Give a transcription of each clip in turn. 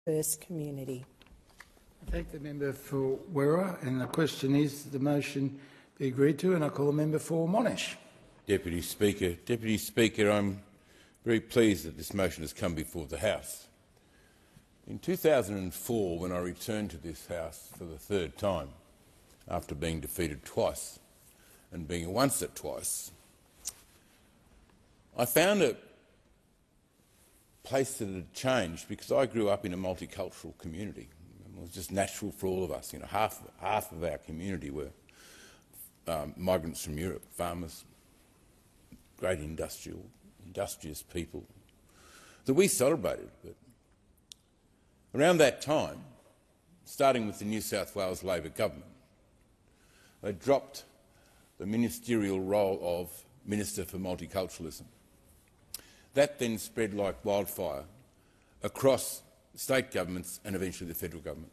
First Community. I thank the member for Werra, and the question is the motion be agreed to, and I call the member for Monash. Deputy Speaker, I'm very pleased that this motion has come before the House. In 2004, when I returned to this House for the third time, after being defeated twice and being once at twice, I found a place that had changed because I grew up in a multicultural community. It was just natural for all of us. You know, half of our community were migrants from Europe, farmers, great industrious people that we celebrated. But around that time, starting with the New South Wales Labor government, they dropped the ministerial role of Minister for Multiculturalism. That then spread like wildfire across state governments and eventually the federal government,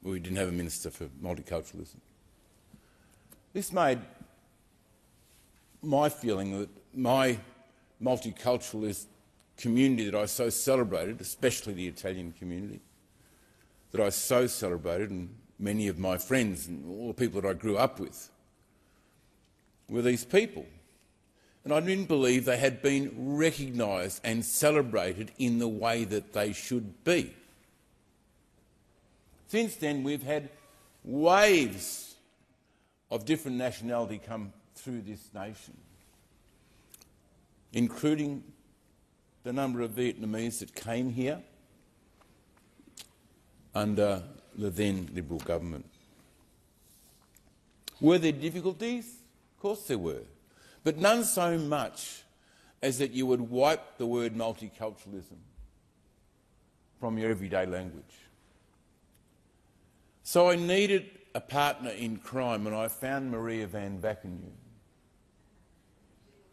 where we didn't have a Minister for Multiculturalism. This made my feeling that my multiculturalist community that I so celebrated, especially the Italian community, that I so celebrated, and many of my friends and all the people that I grew up with, were these people. And I didn't believe they had been recognised and celebrated in the way that they should be. Since then, we've had waves of different nationality come through this nation, including the number of Vietnamese that came here under the then Liberal government. Were there difficulties? Of course there were, but none so much as that you would wipe the word multiculturalism from your everyday language. So I needed a partner in crime, and I found Maria van Vakkeneu.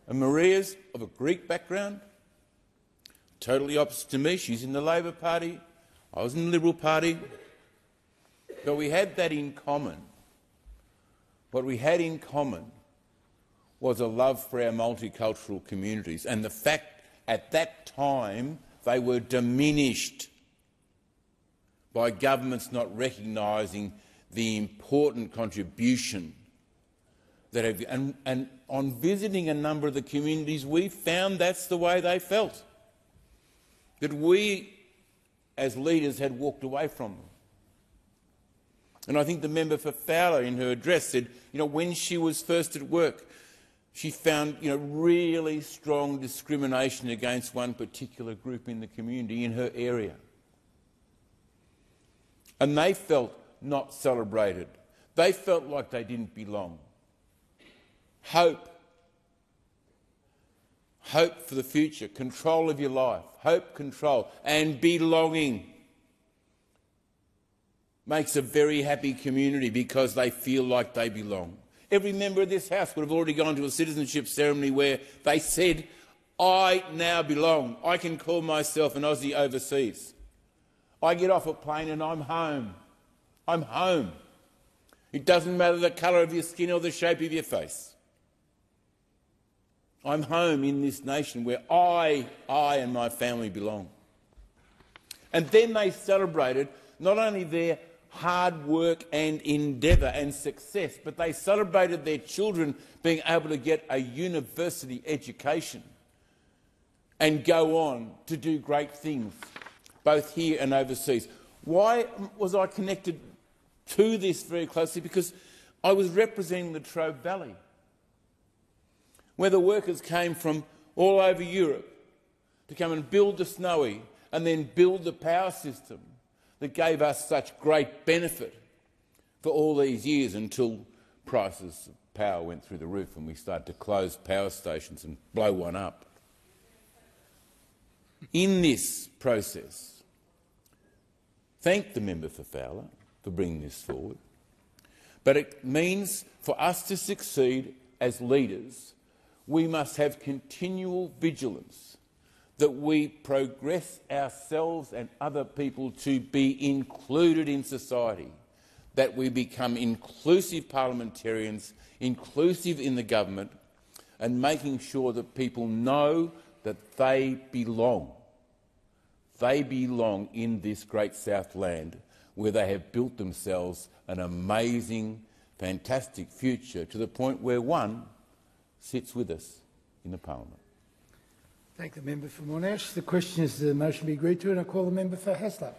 And Maria's of a Greek background, totally opposite to me. She's in the Labor Party, I was in the Liberal Party, but we had that in common. What we had in common was a love for our multicultural communities, and the fact at that time they were diminished by governments not recognising the important contribution that have, and on visiting a number of the communities, we found that's the way they felt, that we as leaders had walked away from them. And I think the member for Fowler in her address said, when she was first at work, she found really strong discrimination against one particular group in the community in her area. And they felt not celebrated. They felt like they didn't belong. Hope for the future, control of your life, hope, control, and belonging makes a very happy community because they feel like they belong. Every member of this House would have already gone to a citizenship ceremony where they said, I now belong. I can call myself an Aussie overseas. I get off a plane and I'm home. I'm home. It doesn't matter the colour of your skin or the shape of your face. I'm home in this nation where I and my family belong. And then they celebrated not only their hard work and endeavour and success, but they celebrated their children being able to get a university education and go on to do great things, both here and overseas. Why was I connected to this very closely? Because I was representing the Latrobe Valley, where the workers came from all over Europe to come and build the Snowy and then build the power system that gave us such great benefit for all these years until prices of power went through the roof and we started to close power stations and blow one up. In this process, thank the member for Fowler for bringing this forward, but it means for us to succeed as leaders, we must have continual vigilance that we progress ourselves and other people to be included in society, that we become inclusive parliamentarians, inclusive in the government, and making sure that people know that they belong. they belong in this great Southland where they have built themselves an amazing, fantastic future to the point where one sits with us in the Parliament. Thank the member for Monash. The question is the motion be agreed to, and I call the member for Hasluck.